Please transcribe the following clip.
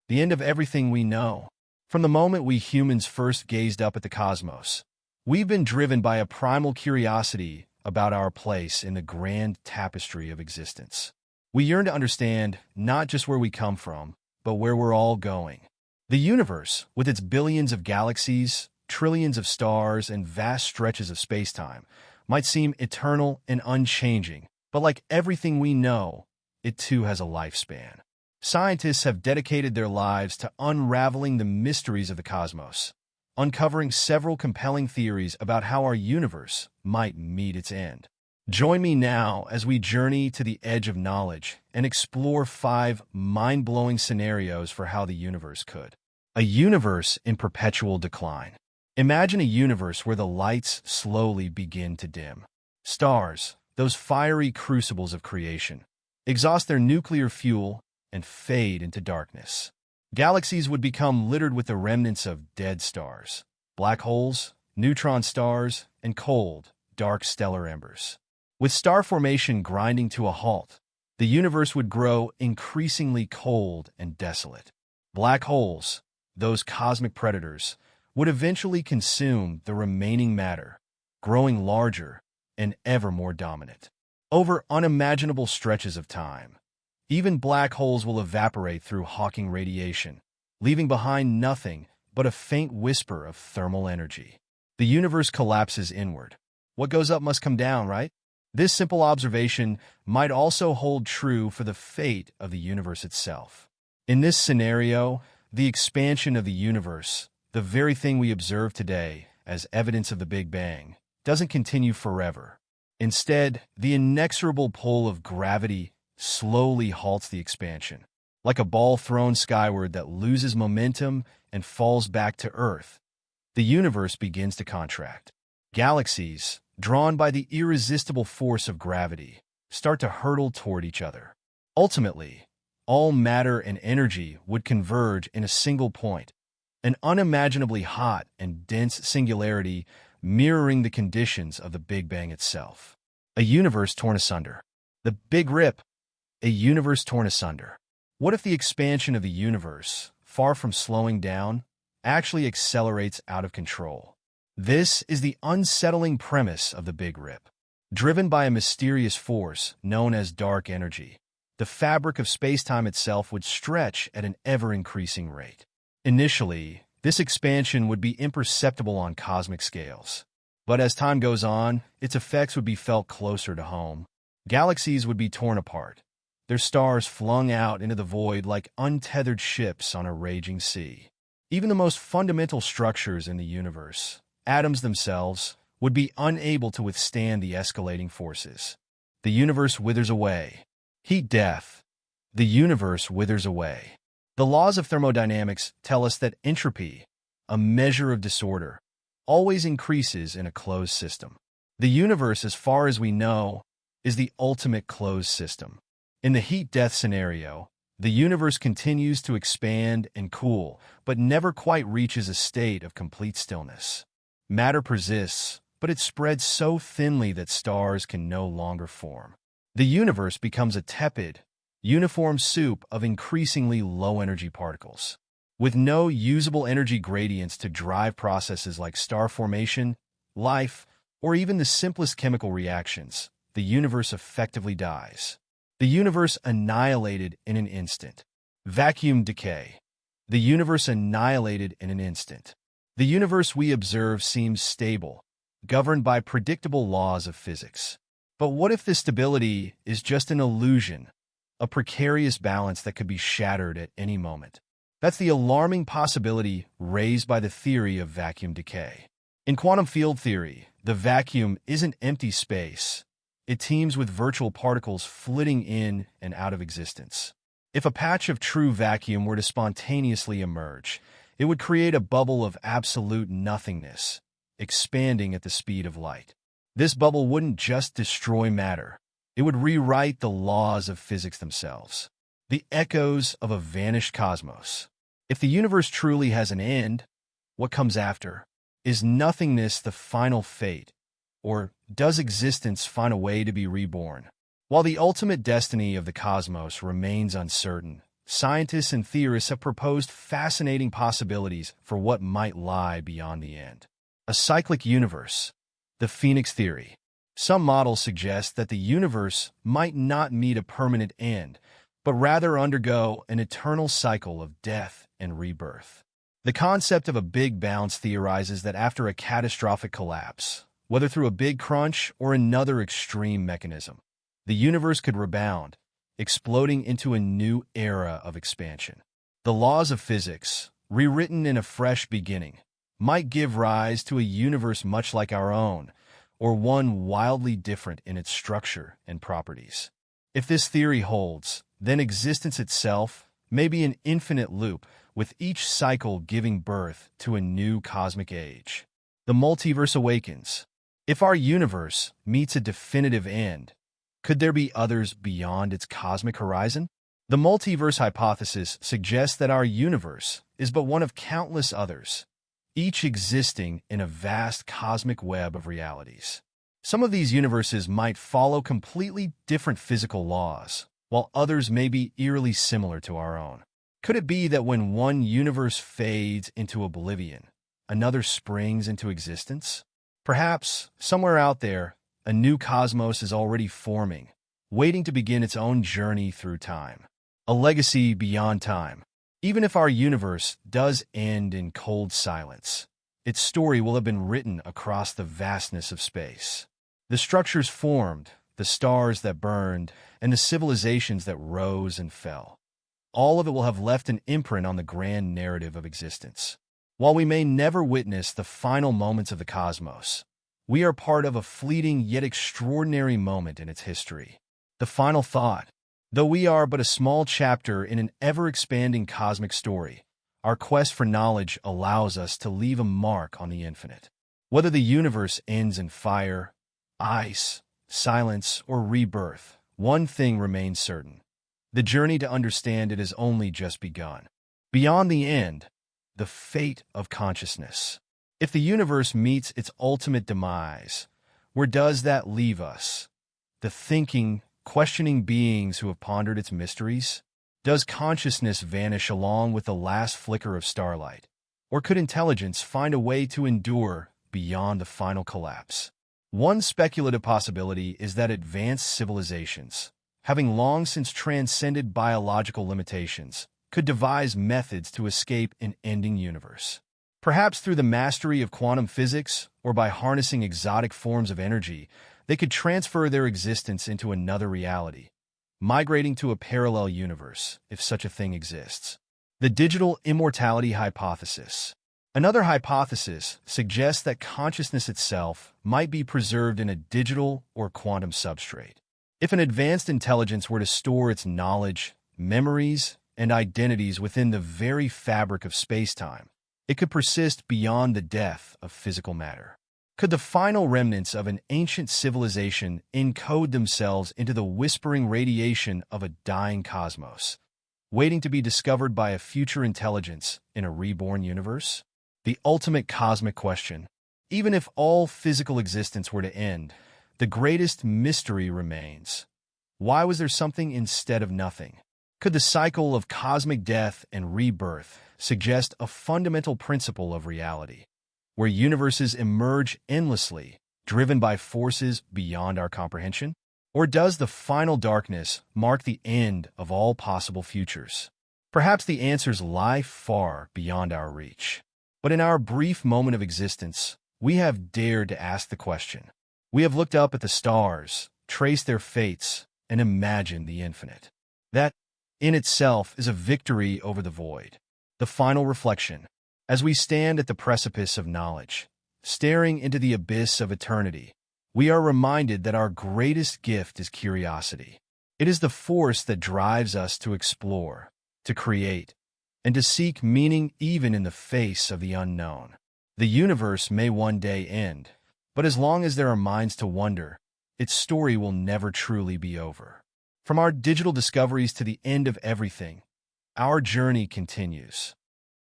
the end of everything we know. From the moment we humans first gazed up at the cosmos, we've been driven by a primal curiosity about our place in the grand tapestry of existence. We yearn to understand not just where we come from, but where we're all going. The universe, with its billions of galaxies, trillions of stars, and vast stretches of spacetime, might seem eternal and unchanging, but like everything we know, it too has a lifespan. Scientists have dedicated their lives to unraveling the mysteries of the cosmos, uncovering several compelling theories about how our universe might meet its end. Join me now as we journey to the edge of knowledge and explore 5 mind-blowing scenarios for how the universe could. A universe in perpetual decline. Imagine a universe where the lights slowly begin to dim. Stars, those fiery crucibles of creation, exhaust their nuclear fuel and fade into darkness. Galaxies would become littered with the remnants of dead stars, black holes, neutron stars, and cold, dark stellar embers. With star formation grinding to a halt, the universe would grow increasingly cold and desolate. Black holes, those cosmic predators, would eventually consume the remaining matter, growing larger and ever more dominant. Over unimaginable stretches of time, even black holes will evaporate through Hawking radiation, leaving behind nothing but a faint whisper of thermal energy. The universe collapses inward. What goes up must come down, right? This simple observation might also hold true for the fate of the universe itself. In this scenario, the expansion of the universe, the very thing we observe today as evidence of the Big Bang, doesn't continue forever. Instead, the inexorable pull of gravity slowly halts the expansion, like a ball thrown skyward that loses momentum and falls back to Earth. The universe begins to contract. Galaxies, drawn by the irresistible force of gravity, start to hurtle toward each other. Ultimately, all matter and energy would converge in a single point, an unimaginably hot and dense singularity mirroring the conditions of the Big Bang itself. A universe torn asunder. The Big Rip. A universe torn asunder. What if the expansion of the universe, far from slowing down, actually accelerates out of control? This is the unsettling premise of the Big Rip. Driven by a mysterious force known as dark energy, the fabric of spacetime itself would stretch at an ever-increasing rate. Initially, this expansion would be imperceptible on cosmic scales. But as time goes on, its effects would be felt closer to home. Galaxies would be torn apart, their stars flung out into the void like untethered ships on a raging sea. Even the most fundamental structures in the universe, atoms themselves, would be unable to withstand the escalating forces. The universe withers away. Heat death. The universe withers away. The laws of thermodynamics tell us that entropy, a measure of disorder, always increases in a closed system. The universe, as far as we know, is the ultimate closed system. In the heat death scenario, the universe continues to expand and cool, but never quite reaches a state of complete stillness. Matter persists, but it spreads so thinly that stars can no longer form. The universe becomes a tepid, uniform soup of increasingly low-energy particles. With no usable energy gradients to drive processes like star formation, life, or even the simplest chemical reactions, the universe effectively dies. The universe annihilated in an instant. Vacuum decay. The universe annihilated in an instant. The universe we observe seems stable, governed by predictable laws of physics. But what if this stability is just an illusion, a precarious balance that could be shattered at any moment? That's the alarming possibility raised by the theory of vacuum decay. In quantum field theory, the vacuum isn't empty space. It teems with virtual particles flitting in and out of existence. If a patch of true vacuum were to spontaneously emerge, it would create a bubble of absolute nothingness, expanding at the speed of light. This bubble wouldn't just destroy matter. It would rewrite the laws of physics themselves. The echoes of a vanished cosmos. If the universe truly has an end, what comes after? Is nothingness the final fate? Or does existence find a way to be reborn? While the ultimate destiny of the cosmos remains uncertain, scientists and theorists have proposed fascinating possibilities for what might lie beyond the end. A cyclic universe, the Phoenix theory. Some models suggest that the universe might not meet a permanent end, but rather undergo an eternal cycle of death and rebirth. The concept of a Big Bounce theorizes that after a catastrophic collapse, whether through a big crunch or another extreme mechanism, the universe could rebound, exploding into a new era of expansion. The laws of physics, rewritten in a fresh beginning, might give rise to a universe much like our own, or one wildly different in its structure and properties. If this theory holds, then existence itself may be an infinite loop, with each cycle giving birth to a new cosmic age. The multiverse awakens. If our universe meets a definitive end, could there be others beyond its cosmic horizon? The multiverse hypothesis suggests that our universe is but one of countless others, each existing in a vast cosmic web of realities. Some of these universes might follow completely different physical laws, while others may be eerily similar to our own. Could it be that when one universe fades into oblivion, another springs into existence? Perhaps, somewhere out there, a new cosmos is already forming, waiting to begin its own journey through time. A legacy beyond time. Even if our universe does end in cold silence, its story will have been written across the vastness of space. The structures formed, the stars that burned, and the civilizations that rose and fell. All of it will have left an imprint on the grand narrative of existence. While we may never witness the final moments of the cosmos, we are part of a fleeting yet extraordinary moment in its history. The final thought. Though we are but a small chapter in an ever-expanding cosmic story, our quest for knowledge allows us to leave a mark on the infinite. Whether the universe ends in fire, ice, silence, or rebirth, one thing remains certain. The journey to understand it has only just begun. Beyond the end, the fate of consciousness. If the universe meets its ultimate demise, where does that leave us? The thinking, questioning beings who have pondered its mysteries? Does consciousness vanish along with the last flicker of starlight? Or could intelligence find a way to endure beyond the final collapse? One speculative possibility is that advanced civilizations, having long since transcended biological limitations, could devise methods to escape an ending universe. Perhaps through the mastery of quantum physics or by harnessing exotic forms of energy, they could transfer their existence into another reality, migrating to a parallel universe, if such a thing exists. The digital immortality hypothesis. Another hypothesis suggests that consciousness itself might be preserved in a digital or quantum substrate. If an advanced intelligence were to store its knowledge, memories, and identities within the very fabric of space-time, it could persist beyond the death of physical matter. Could the final remnants of an ancient civilization encode themselves into the whispering radiation of a dying cosmos, waiting to be discovered by a future intelligence in a reborn universe? The ultimate cosmic question. Even if all physical existence were to end, the greatest mystery remains. Why was there something instead of nothing? Could the cycle of cosmic death and rebirth suggest a fundamental principle of reality, where universes emerge endlessly, driven by forces beyond our comprehension? Or does the final darkness mark the end of all possible futures? Perhaps the answers lie far beyond our reach. But in our brief moment of existence, we have dared to ask the question. We have looked up at the stars, traced their fates, and imagined the infinite. That, in itself, is a victory over the void. The final reflection. As we stand at the precipice of knowledge, staring into the abyss of eternity, we are reminded that our greatest gift is curiosity. It is the force that drives us to explore, to create, and to seek meaning even in the face of the unknown. The universe may one day end, but as long as there are minds to wonder, its story will never truly be over. From our digital discoveries to the end of everything, our journey continues.